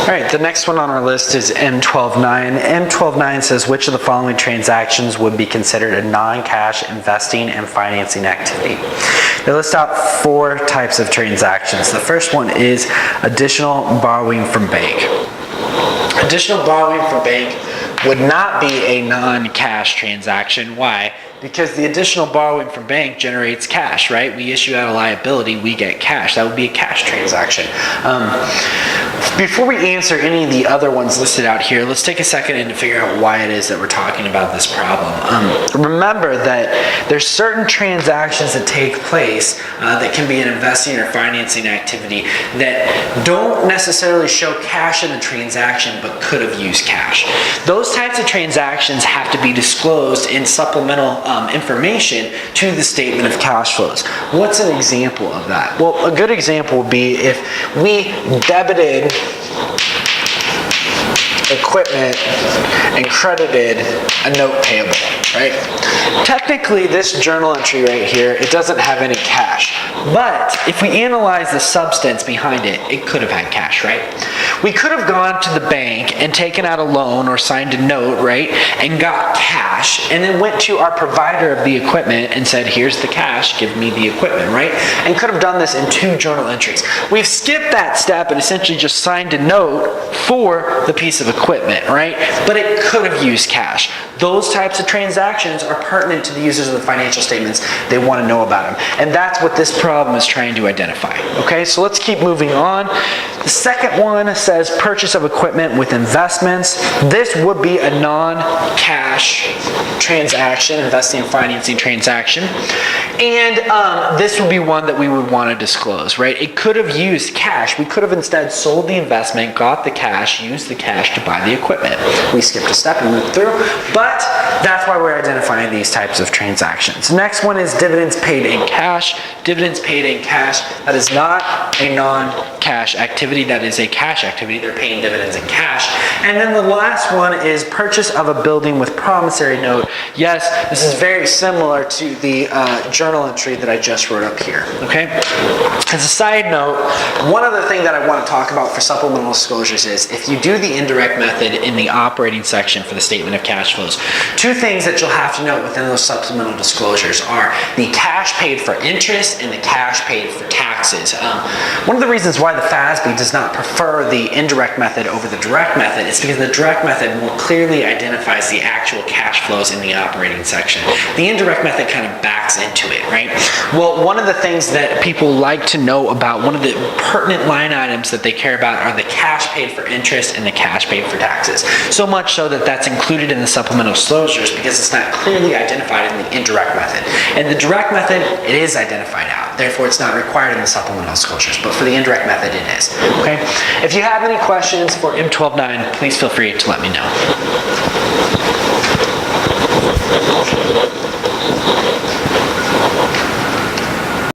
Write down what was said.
right, the next one on our list is M12-9. M12-9 says which of the following transactions would be considered a non-cash investing and financing activity. They list out 4 types of transactions. The first one is additional borrowing from bank. Additional borrowing from bank would not be a non-cash transaction. Why? Because the additional borrowing from bank generates cash, right? We issue out a liability, we get cash. That would be a cash transaction. Before we answer any of the other ones listed out here, let's take a second and figure out why it is that we're talking about this problem. Remember that there's certain transactions that take place that can be an investing or financing activity that don't necessarily show cash in the transaction but could have used cash. Those types of transactions have to be disclosed in supplemental information to the statement of cash flows. What's an example of that? Well, a good example would be if we debited equipment and credited a note payable, right? Technically, this journal entry right here, it doesn't have any cash. But if we analyze the substance behind it, it could have had cash, right? We could have gone to the bank and taken out a loan or signed a note, right, and got cash, and then went to our provider of the equipment and said, here's the cash, give me the equipment, right? And could have done this in 2 journal entries. We've skipped that step and essentially just signed a note for the piece of equipment, right? But it could have used cash. Those types of transactions are pertinent to the users of the financial statements. They want to know about them. And that's what this problem is trying to identify. Okay, so let's keep moving on. The second one says purchase of equipment with investments. This would be a non-cash transaction, investing and financing transaction. And this would be one that we would want to disclose, right? It could have used cash. We could have instead sold the investment, got the cash, used the cash to buy the equipment. We skipped a step and moved through, but that's why we're identifying these types of transactions. Next one is dividends paid in cash. Dividends paid in cash, that is not a non-cash activity, that is a cash activity. They're paying dividends in cash. And then the last one is purchase of a building with promissory note. Yes, this is very similar to the journal entry that I just wrote up here, okay? As a side note, one other thing that I want to talk about for supplemental disclosures is if you do the indirect method in the operating section for the statement of cash flows, 2 things that you'll have to note within those supplemental disclosures are the cash paid for interest and the cash paid for taxes. One of the reasons why the FASB does not prefer the indirect method over the direct method is because the direct method more clearly identifies the actual cash flows in the operating section. The indirect method kind of backs into it, right? Well, one of the things that people like to know about, one of the pertinent line items that they care about are the cash paid for interest and the cash paid for taxes. So much so that that's included in the supplemental disclosures because it's not clearly identified in the indirect method. In the direct method, it is identified out. Therefore, it's not required in the supplemental disclosures, but for the indirect method, it is. Okay? If you have any questions for M12-9, please feel free to let me know.